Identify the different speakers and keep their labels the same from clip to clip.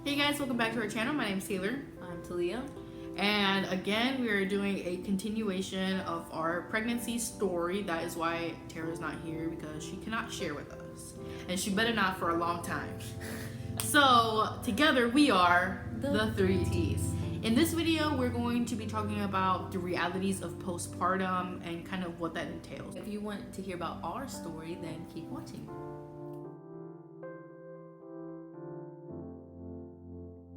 Speaker 1: Hey guys, welcome back to our channel. My name's Taylor.
Speaker 2: I'm Talia.
Speaker 1: And again, we are doing a continuation of our pregnancy story. That is why Tara's not here, because she cannot share with us. And she better not for a long time. So together we are the three T's. In this video, we're going to be talking about the realities of postpartum and kind of what that entails.
Speaker 2: If you want to hear about our story, then keep watching.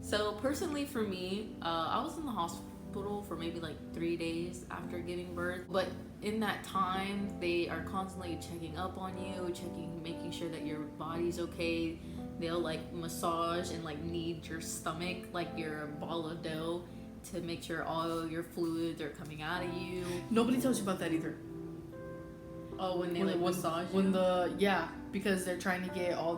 Speaker 2: So personally for me, I was in the hospital for maybe like 3 days after giving birth. But in that time, they are constantly checking up on you, making sure that your body's okay. They'll like massage and like knead your stomach like you're a ball of dough to make sure all your fluids are coming out of you.
Speaker 1: Nobody tells you about that either.
Speaker 2: Oh, when they massage you?
Speaker 1: Because they're trying to get all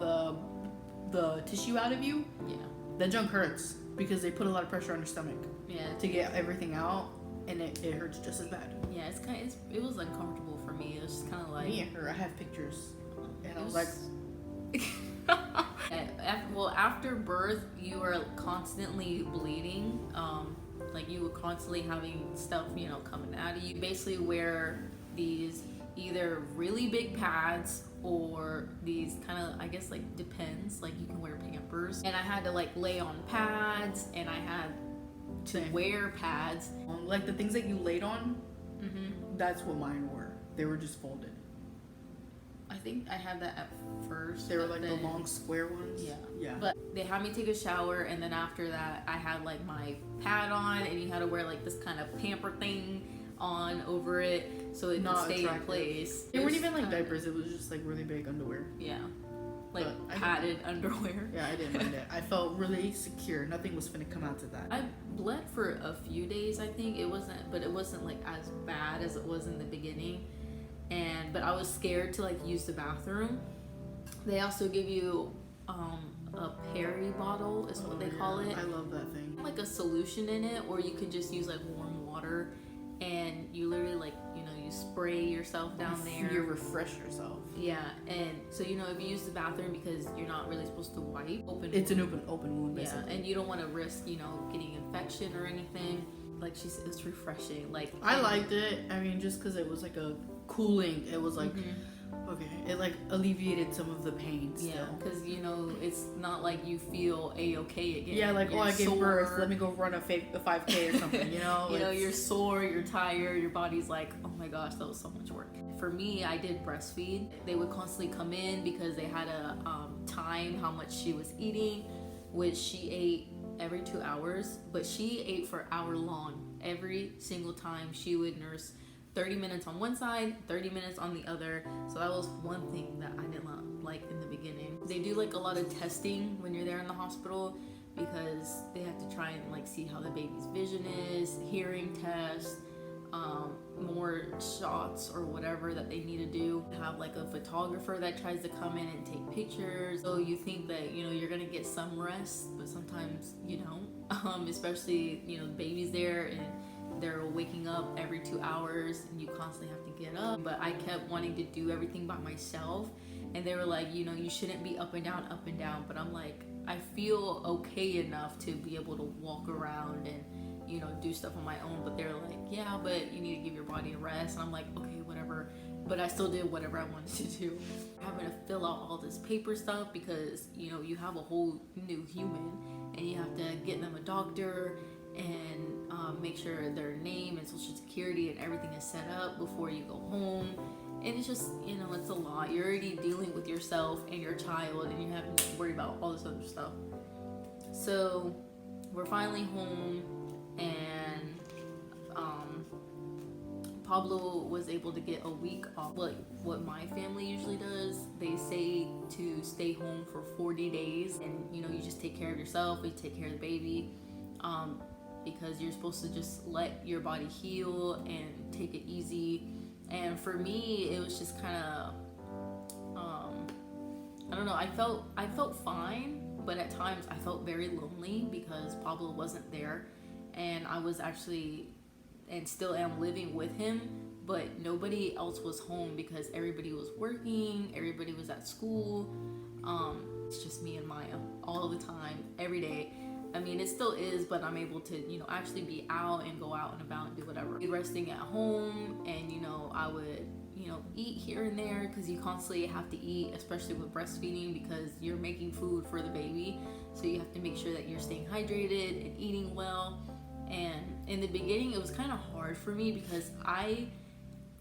Speaker 1: the tissue out of you.
Speaker 2: Yeah.
Speaker 1: That junk hurts because they put a lot of pressure on your stomach.
Speaker 2: Yeah.
Speaker 1: To get everything out, and it hurts just as bad.
Speaker 2: Yeah, it was uncomfortable for me. It was just kind of like.
Speaker 1: Me and her, I have pictures, and I was like.
Speaker 2: After birth, you are constantly bleeding. Like you were constantly having stuff, coming out of you. Basically, wear these either really big pads or these kind of, I guess, like depends. Like you can wear Pampers, and I had to like lay on pads, and I had to wear pads.
Speaker 1: Like the things that you laid on. Mm-hmm. That's what mine were. They were just folded.
Speaker 2: I think I had that at first.
Speaker 1: They were like the long square ones.
Speaker 2: Yeah. But they had me take a shower, and then after that, I had like my pad on, and you had to wear like this kind of pamper thing on over it so it could stay in place.
Speaker 1: They weren't even like diapers. It was just like really big underwear.
Speaker 2: Yeah. Like padded underwear.
Speaker 1: Yeah, I didn't mind it. I felt really secure. Nothing was finna come out to that.
Speaker 2: I bled for a few days, I think. It wasn't like as bad as it was in the beginning. But I was scared to like use the bathroom. They also give you a peri bottle is what they call it.
Speaker 1: I love that thing.
Speaker 2: Like a solution in it, or you can just use like warm water, and you literally like you spray yourself down there.
Speaker 1: You refresh yourself.
Speaker 2: Yeah, and so if you use the bathroom, because you're not really supposed to wipe
Speaker 1: it's an open wound basically.
Speaker 2: Yeah, and you don't want to risk getting infection or anything. Like she said, it's refreshing. Like
Speaker 1: I liked it. I mean, just because it was like a cooling. It was like okay. It like alleviated some of the pain. Still.
Speaker 2: Yeah, because it's not like you feel a-okay again.
Speaker 1: Yeah, like I gave birth. Let me go run a 5K or something.
Speaker 2: You're sore. You're tired. Your body's like, oh my gosh, that was so much work. For me, I did breastfeed. They would constantly come in because they had a time how much she was eating, which she ate every 2 hours, but she ate for hour long. Every single time she would nurse 30 minutes on one side, 30 minutes on the other. So that was one thing that I did not like in the beginning. They do like a lot of testing when you're there in the hospital, because they have to try and like see how the baby's vision is, hearing test, more shots or whatever that they need to do. Have like a photographer that tries to come in and take pictures. So you think that you're gonna get some rest, but sometimes you don't. Especially the baby's there and they're waking up every 2 hours, and you constantly have to get up. But I kept wanting to do everything by myself, and they were like, you shouldn't be up and down. But I'm like, I feel okay enough to be able to walk around and do stuff on my own. But they're like, yeah, but you need to give your body a rest. And I'm like, okay, whatever. But I still did whatever I wanted to do. Having to fill out all this paper stuff because you have a whole new human, and you have to get them a doctor and make sure their name and social security and everything is set up before you go home. And it's just it's a lot. You're already dealing with yourself and your child, and you're having to worry about all this other stuff. So we're finally home, and Pablo was able to get a week off. Like what my family usually does, they say to stay home for 40 days, and you just take care of yourself, you take care of the baby, because you're supposed to just let your body heal and take it easy. And for me, it was just kind of I don't know, I felt fine, but at times I felt very lonely because Pablo wasn't there, and I was actually and still am living with him, but nobody else was home because everybody was working, everybody was at school. It's just me and Maya all the time, every day. I mean, it still is, but I'm able to, you know, actually be out and go out and about and do whatever. Resting at home, and, you know, I would, you know, eat here and there, because you constantly have to eat, especially with breastfeeding, because you're making food for the baby. So you have to make sure that you're staying hydrated and eating well. And in the beginning, it was kind of hard for me because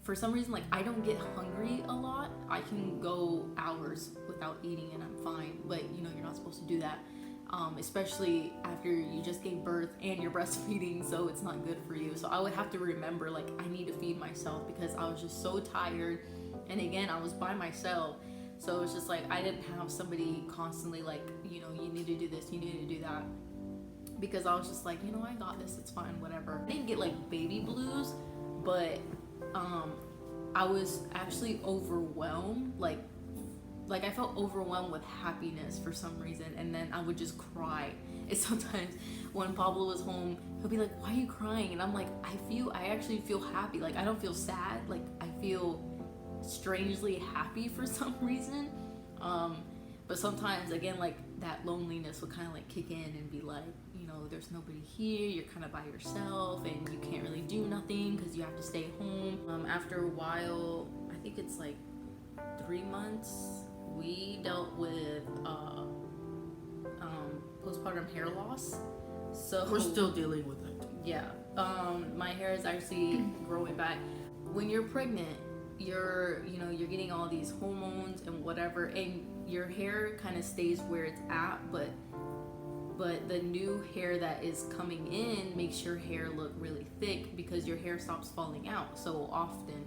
Speaker 2: for some reason, like, I don't get hungry a lot. I can go hours without eating and I'm fine, but you know, you're not supposed to do that. Especially after you just gave birth and you're breastfeeding, so it's not good for you. So I would have to remember, like, I need to feed myself because I was just so tired. And again, I was by myself. So it's just like, I didn't have somebody constantly like, you know, you need to do this, you need to do that. Because I was just like, you know, I got this, it's fine, whatever. I didn't get like baby blues, but I was actually overwhelmed, like I felt overwhelmed with happiness for some reason, and then I would just cry. And sometimes when Pablo was home, he'll be like, why are you crying? And I'm like, I actually feel happy. Like, I don't feel sad, like I feel strangely happy for some reason. But sometimes, again, like, that loneliness will kind of like kick in and be like, you know, there's nobody here, you're kind of by yourself, and you can't really do nothing because you have to stay home. After a while, I think it's like 3 months, we dealt with postpartum hair loss. So
Speaker 1: we're still dealing with it.
Speaker 2: Yeah. My hair is actually growing back. When you're pregnant, you're getting all these hormones and whatever, and your hair kind of stays where it's at, but the new hair that is coming in makes your hair look really thick because your hair stops falling out so often.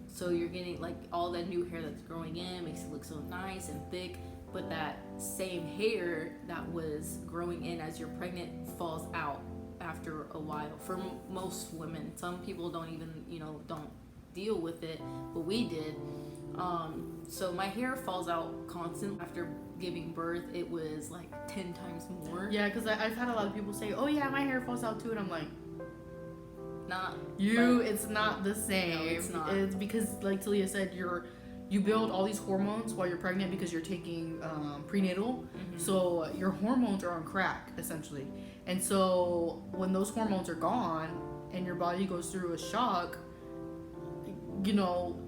Speaker 2: So you're getting like all that new hair that's growing in makes it look so nice and thick, but that same hair that was growing in as you're pregnant falls out after a while. For most women, some people don't even, don't deal with it, but we did. So my hair falls out constantly. After giving birth, it was like 10 times more.
Speaker 1: Yeah, because I've had a lot of people say, oh yeah, my hair falls out too, and I'm like,
Speaker 2: not
Speaker 1: you, it's not the same.
Speaker 2: No, it's not.
Speaker 1: It's because, like Talia said, you build all these hormones while you're pregnant because you're taking prenatal.
Speaker 2: Mm-hmm.
Speaker 1: So your hormones are on crack, essentially. And so when those hormones are gone and your body goes through a shock,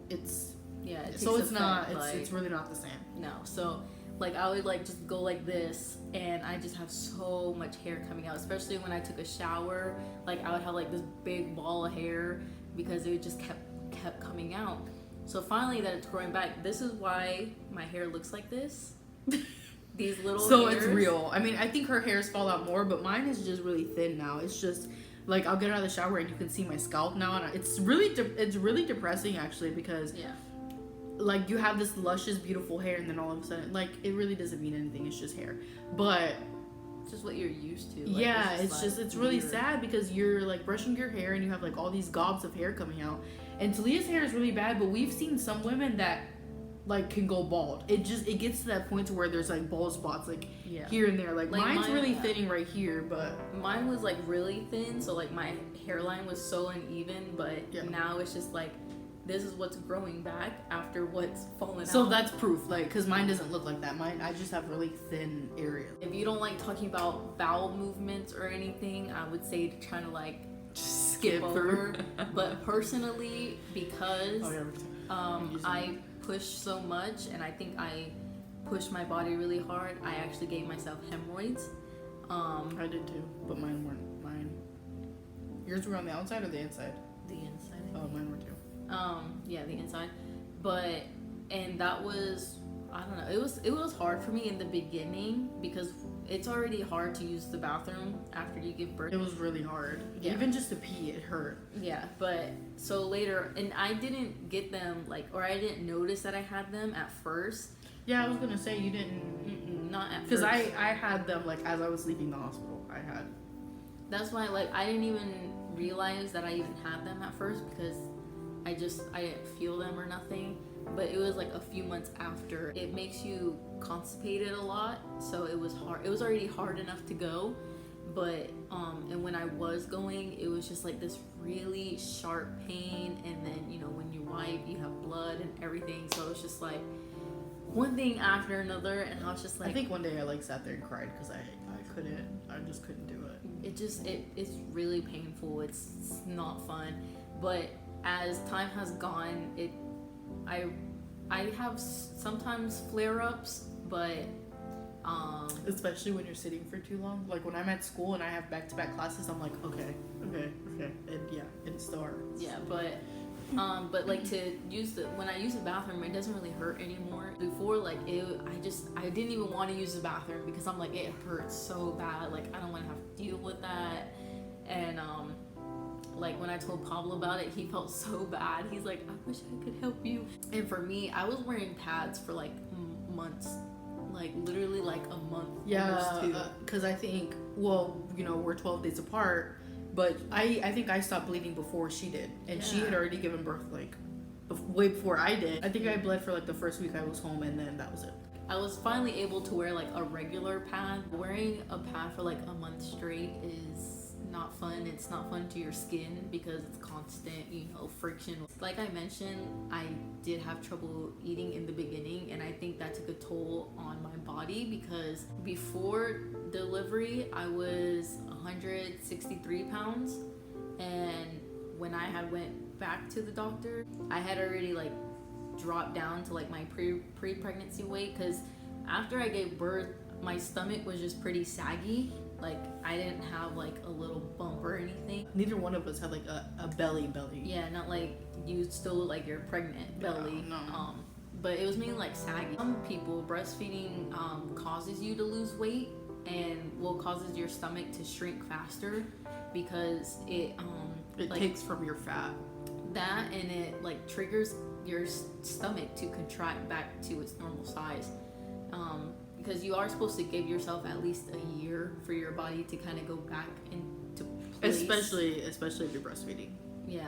Speaker 1: it's it's really not the same.
Speaker 2: No. So like I would like just go like this, and I just have so much hair coming out, especially when I took a shower. Like I would have like this big ball of hair because it just kept coming out. So finally that it's growing back. This is why my hair looks like this. These little
Speaker 1: So
Speaker 2: hairs.
Speaker 1: It's real. I mean, I think her hairs fall out more, but mine is just really thin now. It's just like I'll get out of the shower and you can see my scalp now, and it's really depressing actually, because like you have this luscious beautiful hair, and then all of a sudden, like, it really doesn't mean anything, it's just hair, but
Speaker 2: it's just what you're used to. Like,
Speaker 1: it's really sad because you're like brushing your hair and you have like all these gobs of hair coming out, and Talia's hair is really bad, but we've seen some women that like can go bald. It gets to that point to where there's like bald spots like here and there. Like mine's really thinning right here, but
Speaker 2: mine was like really thin, so like my hairline was so uneven, but now it's just like this is what's growing back after what's fallen out.
Speaker 1: So that's proof, like, because mine doesn't look like that. Mine, I just have really thin areas.
Speaker 2: If you don't like talking about bowel movements or anything, I would say to try to like skip over. But personally, because I push so much, and I think I pushed my body really hard, I actually gave myself hemorrhoids.
Speaker 1: I did too, but mine weren't. Yours were on the outside or the inside?
Speaker 2: The inside.
Speaker 1: Oh, mine were too.
Speaker 2: The inside, and that was, I don't know, it was hard for me in the beginning because it's already hard to use the bathroom after you give birth.
Speaker 1: It was really hard. Even just to pee, it hurt. Yeah,
Speaker 2: but so later, and I didn't get them or I didn't notice that I had them at first.
Speaker 1: Yeah, I was gonna say you didn't.
Speaker 2: Not at first.
Speaker 1: Because I had them as I was leaving the hospital.
Speaker 2: That's why I didn't even realize that I even had them at first because I didn't feel them or nothing, but it was like a few months after. It makes you constipated a lot, so it was hard. It was already hard enough to go, but and when I was going, it was just like this really sharp pain, and then when you wipe, you have blood and everything, so it's just like one thing after another, and I was just like,
Speaker 1: I think one day I like sat there and cried because I just couldn't do it.
Speaker 2: it's really painful. It's not fun. But as time has gone, I have sometimes flare-ups, but
Speaker 1: especially when you're sitting for too long. Like when I'm at school and I have back-to-back classes, I'm like, okay, and yeah, it still hurts.
Speaker 2: yeah, but like when I use the bathroom, it doesn't really hurt anymore. Before, like I didn't even want to use the bathroom because I'm like, it hurts so bad. Like I don't want to have to deal with that. And like when I told Pablo about it, he felt so bad. He's like, I wish I could help you. And for me, I was wearing pads for like months, like literally like a month.
Speaker 1: Yeah, because I think, well, we're 12 days apart. But I think I stopped bleeding before she did. And she had already given birth, like, way before I did. I think I bled for, like, the first week I was home, and then that was it.
Speaker 2: I was finally able to wear, like, a regular pad. Wearing a pad for, like, a month straight is not fun. It's not fun to your skin because it's constant, friction. Like I mentioned, I did have trouble eating in the beginning, and I think that took a toll on my body because before delivery, I was 163 pounds, and when I had went back to the doctor, I had already like dropped down to like my pre-pregnancy weight because after I gave birth, my stomach was just pretty saggy. Like I didn't have like a little bump or anything.
Speaker 1: Neither one of us had like a belly.
Speaker 2: Yeah, not like you still look like you're pregnant belly.
Speaker 1: No.
Speaker 2: But it was mainly like saggy. Some people, breastfeeding causes you to lose weight and causes your stomach to shrink faster because it like,
Speaker 1: takes from your fat.
Speaker 2: That, and it like triggers your stomach to contract back to its normal size. Because you are supposed to give yourself at least a year for your body to kind of go back into place.
Speaker 1: Especially if you're breastfeeding.
Speaker 2: Yeah.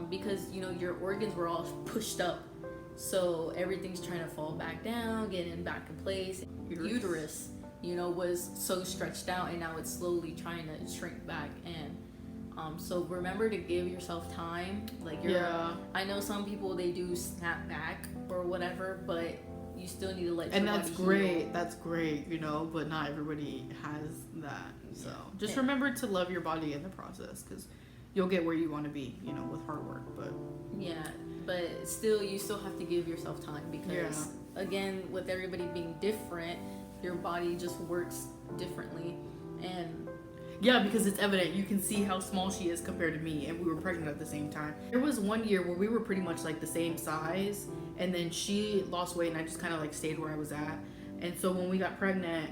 Speaker 2: Because your organs were all pushed up, so everything's trying to fall back down, getting back in place. Your uterus, was so stretched out, and now it's slowly trying to shrink back. And so remember to give yourself time. Like I know some people, they do snap back or whatever, but you still need to let your body heal.
Speaker 1: That's great, but not everybody has that. So just remember to love your body in the process, because you'll get where you want to be, with hard work. But
Speaker 2: but still, you still have to give yourself time because again, with everybody being different, your body just works differently. And
Speaker 1: yeah, because it's evident. You can see how small she is compared to me, and we were pregnant at the same time. There was one year where we were pretty much like the same size, and then she lost weight and I just kind of like stayed where I was at. And so when we got pregnant,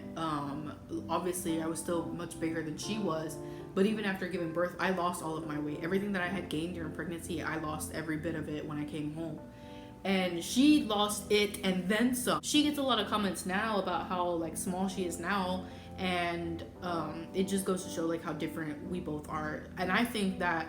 Speaker 1: obviously I was still much bigger than she was, but even after giving birth, I lost all of my weight. Everything that I had gained during pregnancy, I lost every bit of it when I came home. And she lost it and then some. She gets a lot of comments now about how like small she is now, and it just goes to show like how different we both are. And I think that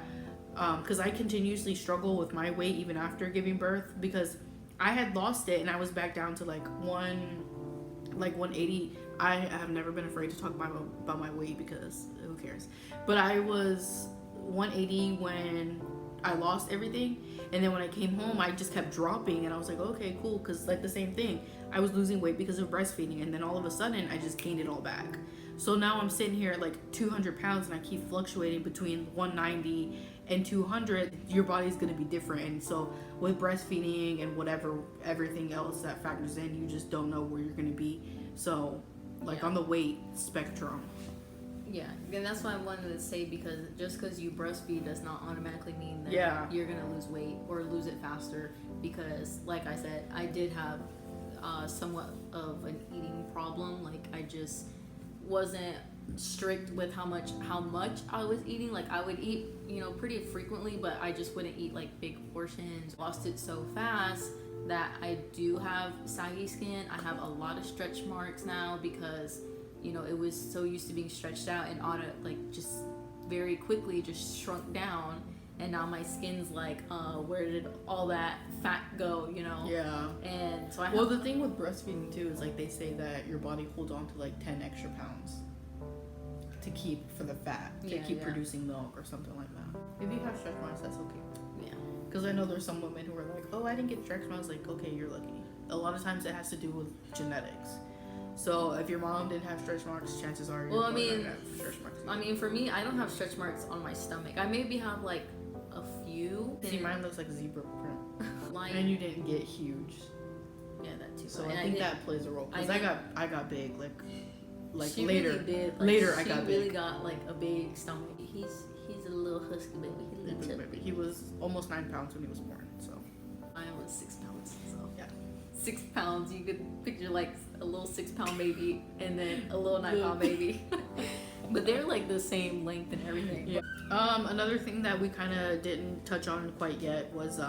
Speaker 1: because I continuously struggle with my weight even after giving birth, because I had lost it and I was back down to like 180. I have never been afraid to talk about my weight because who cares, but I was 180 when I lost everything, and then when I came home I just kept dropping, and I was like, okay, cool, because like the same thing, I was losing weight because of breastfeeding, and then all of a sudden I just gained it all back. So now I'm sitting here at like 200 pounds and I keep fluctuating between 190 and 200. Your body's going to be different, and so with breastfeeding and whatever everything else that factors in, you just don't know where you're going to be. So like on the weight spectrum.
Speaker 2: Yeah, and that's why I wanted to say, because just because you breastfeed does not automatically mean that you're gonna lose weight or lose it faster. Because, like I said, I did have somewhat of an eating problem. Like I just wasn't strict with how much I was eating. Like I would eat, pretty frequently, but I just wouldn't eat like big portions. Lost it so fast that I do have saggy skin. I have a lot of stretch marks now because it was so used to being stretched out and just very quickly just shrunk down, and now my skin's like, where did all that fat go,
Speaker 1: Yeah.
Speaker 2: And so
Speaker 1: well, the thing with breastfeeding too is like they say that your body holds on to like 10 extra pounds to keep for the fat, to keep producing milk or something like that. If you have stretch marks, that's okay.
Speaker 2: Yeah.
Speaker 1: Because I know there's some women who are like, oh, I didn't get stretch marks. Like, okay, you're lucky. a lot of times it has to do with genetics. So if your mom didn't have stretch marks, chances are
Speaker 2: Well,
Speaker 1: you're going to have stretch marks.
Speaker 2: I mean, for me, I don't have stretch marks on my stomach. I maybe have like a few.
Speaker 1: See, mine looks like a zebra print.
Speaker 2: Like,
Speaker 1: And you didn't get huge.
Speaker 2: yeah, that too.
Speaker 1: So
Speaker 2: And
Speaker 1: I think that plays a role. Because I got big, like
Speaker 2: she
Speaker 1: later.
Speaker 2: Really did. Like,
Speaker 1: later I
Speaker 2: she
Speaker 1: got
Speaker 2: really
Speaker 1: big.
Speaker 2: got like a big stomach. He's a little husky baby. He's a little chubby.
Speaker 1: He was almost 9 pounds when he was born. So
Speaker 2: I was 6 pounds. So
Speaker 1: yeah.
Speaker 2: 6 pounds. You could picture like a little 6 pound baby and then a little 9 pound baby. But they're like the same length and everything.
Speaker 1: Yeah. Another thing that we kind of didn't touch on quite yet was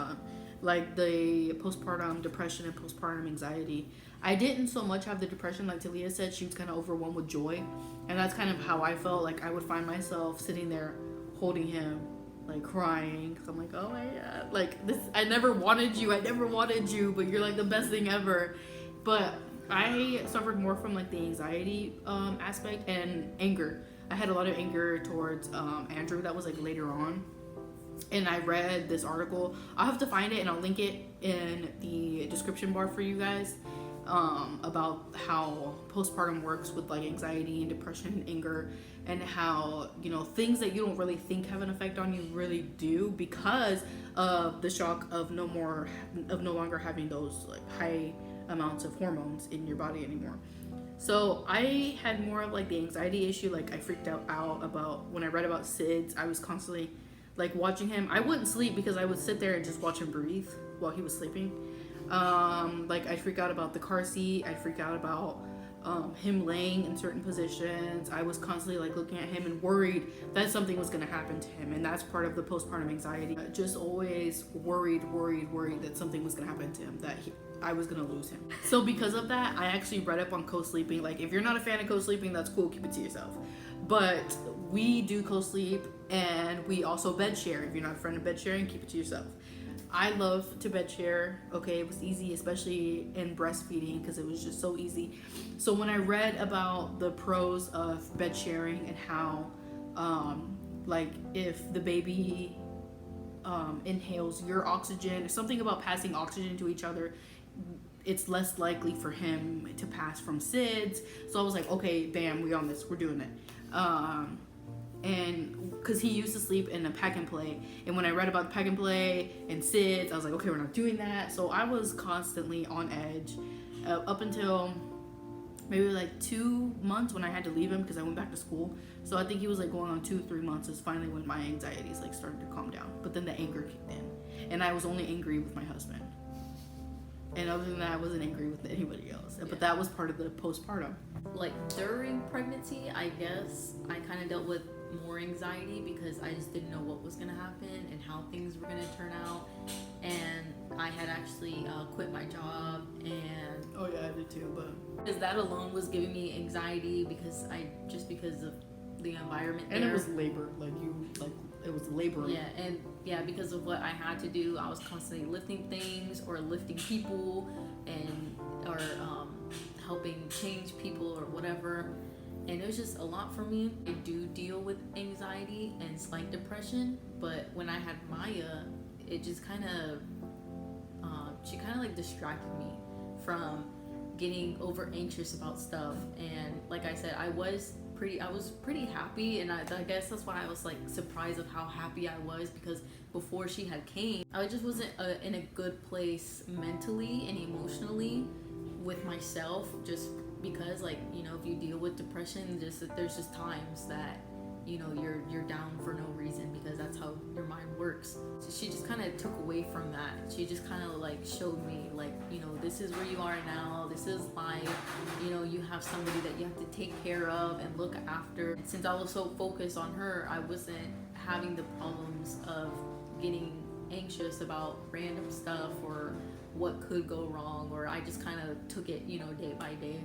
Speaker 1: like the postpartum depression and postpartum anxiety. I didn't so much have the depression, like Talia said. She was kind of overwhelmed with joy, and that's kind of how I felt. Like I would find myself sitting there holding him, like crying, because I'm like, oh my god, like this, I never wanted you, but you're like the best thing ever. But I suffered more from like the anxiety aspect and anger. I had a lot of anger towards Andrew. That was like later on. And I read this article. I'll have to find it and I'll link it in the description bar for you guys, about how postpartum works with like anxiety and depression and anger, and how, you know, things that you don't really think have an effect on you really do, because of the shock of no longer having those like high amounts of hormones in your body anymore. So I had more of like the anxiety issue. Like I freaked out about when I read about SIDS. I was constantly like watching him. I wouldn't sleep because I would sit there and just watch him breathe while he was sleeping. Like I freak out about the car seat. I freak out about him laying in certain positions. I was constantly like looking at him and worried that something was going to happen to him, and that's part of the postpartum anxiety. Just always worried that something was going to happen to him, that I was going to lose him. So because of that, I actually read up on co-sleeping. Like if you're not a fan of co-sleeping, that's cool, keep it to yourself. But we do co-sleep, and we also bed share. If you're not a friend of bed sharing, keep it to yourself. I love to bed share. Okay, it was easy, especially in breastfeeding, because it was just so easy. So when I read about the pros of bed sharing and how like if the baby inhales your oxygen, something about passing oxygen to each other, it's less likely for him to pass from SIDS. So I was like, okay, bam, we on this, we're doing it. And because he used to sleep in a pack and play, and when I read about the pack and play and SIDS, I was like, okay, we're not doing that. So I was constantly on edge up until maybe like 2 months when I had to leave him because I went back to school. So I think he was like going on 2-3 months is finally when my anxieties like started to calm down. But then the anger kicked in, and I was only angry with my husband. And other than that, I wasn't angry with anybody else. Yeah. But that was part of the postpartum.
Speaker 2: Like during pregnancy, I guess I kind of dealt with more anxiety because I just didn't know what was going to happen and how things were going to turn out. And I had actually quit my job, and
Speaker 1: oh yeah, I did too. But
Speaker 2: because that alone was giving me anxiety because of the environment
Speaker 1: and
Speaker 2: there.
Speaker 1: It was labor, it was labor.
Speaker 2: Yeah, because of what I had to do, I was constantly lifting things or lifting people or helping change people or whatever. And it was just a lot for me. I do deal with anxiety and slight depression, but when I had Maya, it just she kind of like distracted me from getting over anxious about stuff. And like I said, I was pretty happy, and I guess that's why I was like surprised of how happy I was, because before she had came, I just wasn't in a good place mentally and emotionally with myself, just because, like, you know, if you deal with depression, there's just times that, you know, you're down for no reason, because that's how your mind works. So she just kind of took away from that. She just kind of like showed me, like, you know, this is where you are now, this is life, you know, you have somebody that you have to take care of and look after. And since I was so focused on her, I wasn't having the problems of getting anxious about random stuff or what could go wrong, or I just kind of took it, you know, day by day.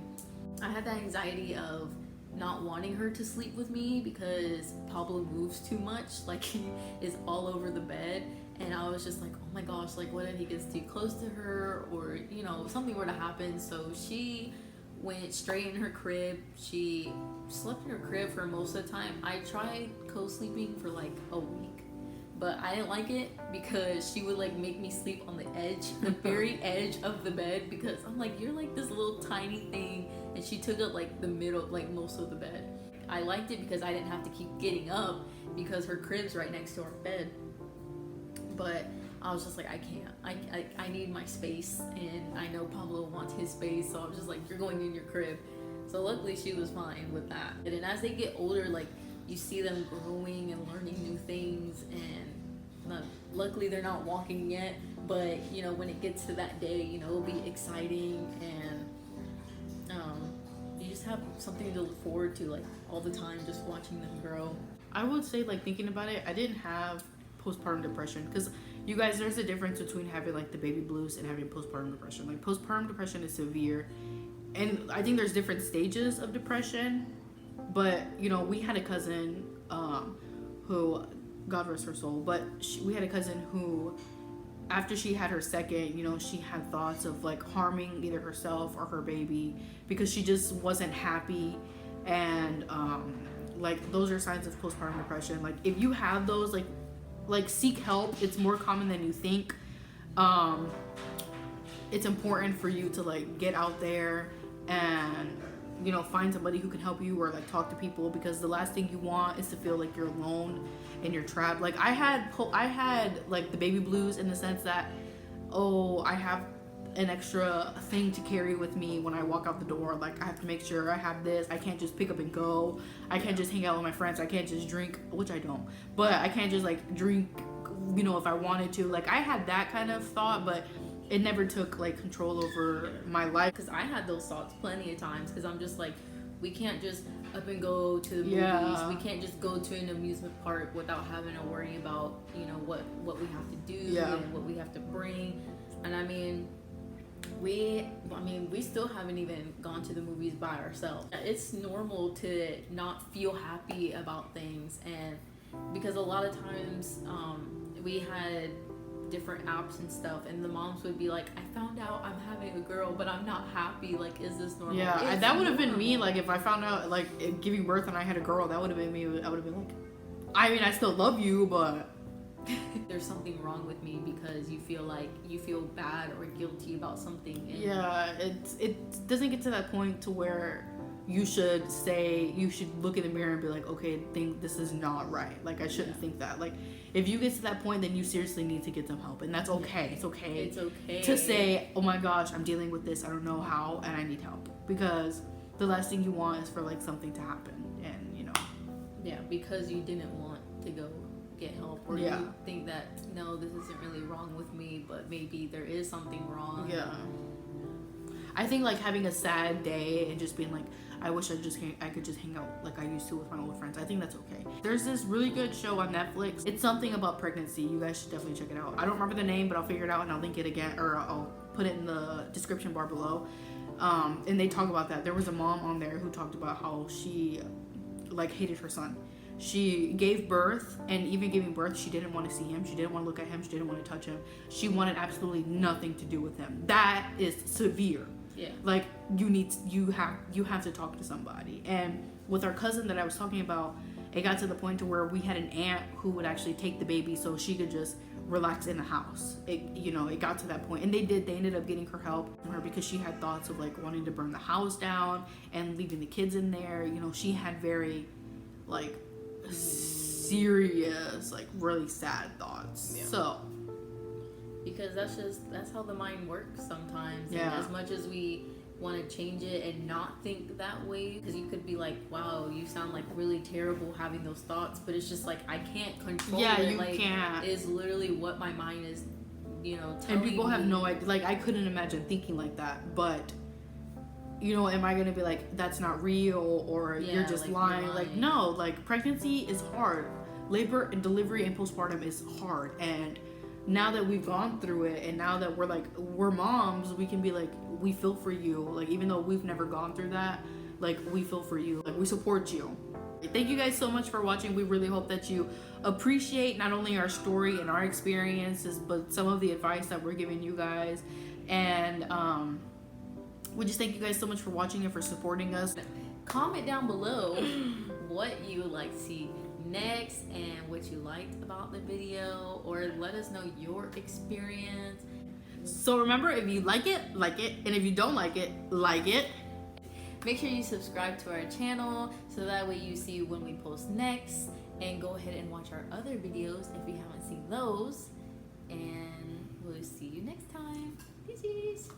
Speaker 2: I had that anxiety of not wanting her to sleep with me because Pablo moves too much, like he is all over the bed, and I was just like, oh my gosh, like what if he gets too close to her, or, you know, something were to happen. So she went straight in her crib. She slept in her crib for most of the time. I tried co-sleeping for like a week, But I didn't like it because she would like make me sleep on the edge, the very edge of the bed, because I'm like, you're like this little tiny thing, and she took up like the middle, like most of the bed. I liked it because I didn't have to keep getting up because her crib's right next to our bed. But I was just like, I can't. I need my space, and I know Pablo wants his space, so I was just like, you're going in your crib. So luckily she was fine with that. And then as they get older, like, you see them growing and learning new things, and luckily they're not walking yet, but you know, when it gets to that day, you know, it'll be exciting, and you just have something to look forward to, like, all the time, just watching them grow.
Speaker 1: I would say, like, thinking about it, I didn't have postpartum depression, because you guys, there's a difference between having like the baby blues and having postpartum depression. Like, postpartum depression is severe, and I think there's different stages of depression. But you know, we had a cousin who, God rest her soul, but we had a cousin who, after she had her second, you know, she had thoughts of like harming either herself or her baby because she just wasn't happy. And like, those are signs of postpartum depression. Like, if you have those, like seek help. It's more common than you think. It's important for you to like get out there and, you know, find somebody who can help you, or like talk to people, because the last thing you want is to feel like you're alone and you're trapped. Like, I had like the baby blues, in the sense that, oh, I have an extra thing to carry with me when I walk out the door. Like, I have to make sure I have this. I can't just pick up and go. I can't just hang out with my friends. I can't just drink, which I don't, but I can't just like drink, you know, if I wanted to. Like, I had that kind of thought, but it never took like control over my life.
Speaker 2: Because I had those thoughts plenty of times, because I'm just like, we can't just up and go to the movies.
Speaker 1: Yeah.
Speaker 2: We can't just go to an amusement park without having to worry about, you know, what we have to do and what we have to bring. And I mean, we still haven't even gone to the movies by ourselves. It's normal to not feel happy about things, and because a lot of times we had different apps and stuff, and the moms would be like, I found out I'm having a girl, but I'm not happy. Like, is this normal?
Speaker 1: Yeah, that would have been me. Like, if I found out, like, giving birth and I had a girl, that would have been me. I would have been like, I mean, I still love you, but
Speaker 2: there's something wrong with me, because you feel bad or guilty about something. And
Speaker 1: yeah, it doesn't get to that point to where you should look in the mirror and be like, okay, I think this is not right. Like, I shouldn't think that. Like, if you get to that point, then you seriously need to get some help, and that's okay. It's okay to say, oh my gosh, I'm dealing with this, I don't know how, and I need help, because the last thing you want is for like something to happen, and you know.
Speaker 2: Yeah, because you didn't want to go get help, or you think that, no, this isn't really wrong with me, but maybe there is something wrong.
Speaker 1: Yeah. I think like having a sad day and just being like, I wish I could just hang out like I used to with my old friends. I think that's okay. There's this really good show on Netflix. It's something about pregnancy. You guys should definitely check it out. I don't remember the name, but I'll figure it out and I'll link it again, or I'll put it in the description bar below. And they talk about that. There was a mom on there who talked about how she like hated her son. She gave birth, and even giving birth, she didn't want to see him. She didn't want to look at him. She didn't want to touch him. She wanted absolutely nothing to do with him. That is severe.
Speaker 2: Yeah.
Speaker 1: Like, you have to talk to somebody. And with our cousin that I was talking about, it got to the point to where we had an aunt who would actually take the baby so she could just relax in the house. It got to that point, and they ended up getting her help from her, because she had thoughts of like wanting to burn the house down and leaving the kids in there. You know, she had very like serious, like really sad thoughts. Yeah. So
Speaker 2: because that's how the mind works sometimes.
Speaker 1: Yeah.
Speaker 2: And as much as we want to change it and not think that way, because you could be like, wow, you sound like really terrible having those thoughts, but it's just like, I can't control it.
Speaker 1: Yeah, you
Speaker 2: like,
Speaker 1: can't.
Speaker 2: It's literally what my mind is, telling
Speaker 1: and people
Speaker 2: me.
Speaker 1: have no idea. Like, I couldn't imagine thinking like that, but am I gonna be like, that's not real, or you're just like, lying? Like, no, like, pregnancy is hard. Labor and delivery and postpartum is hard, and now that we've gone through it, and now that we're moms, we can be like, we feel for you. Like, even though we've never gone through that, like, we feel for you. Like, we support you. Thank you guys so much for watching. We really hope that you appreciate not only our story and our experiences, but some of the advice that we're giving you guys. And we just thank you guys so much for watching and for supporting us.
Speaker 2: comment down below what you would like to see next and what you liked about the video, or let us know your experience.
Speaker 1: So remember, if you like it, and if you don't like it, like it.
Speaker 2: Make sure you subscribe to our channel so that way you see when we post next, and go ahead and watch our other videos if you haven't seen those, and we'll see you next time. Peace.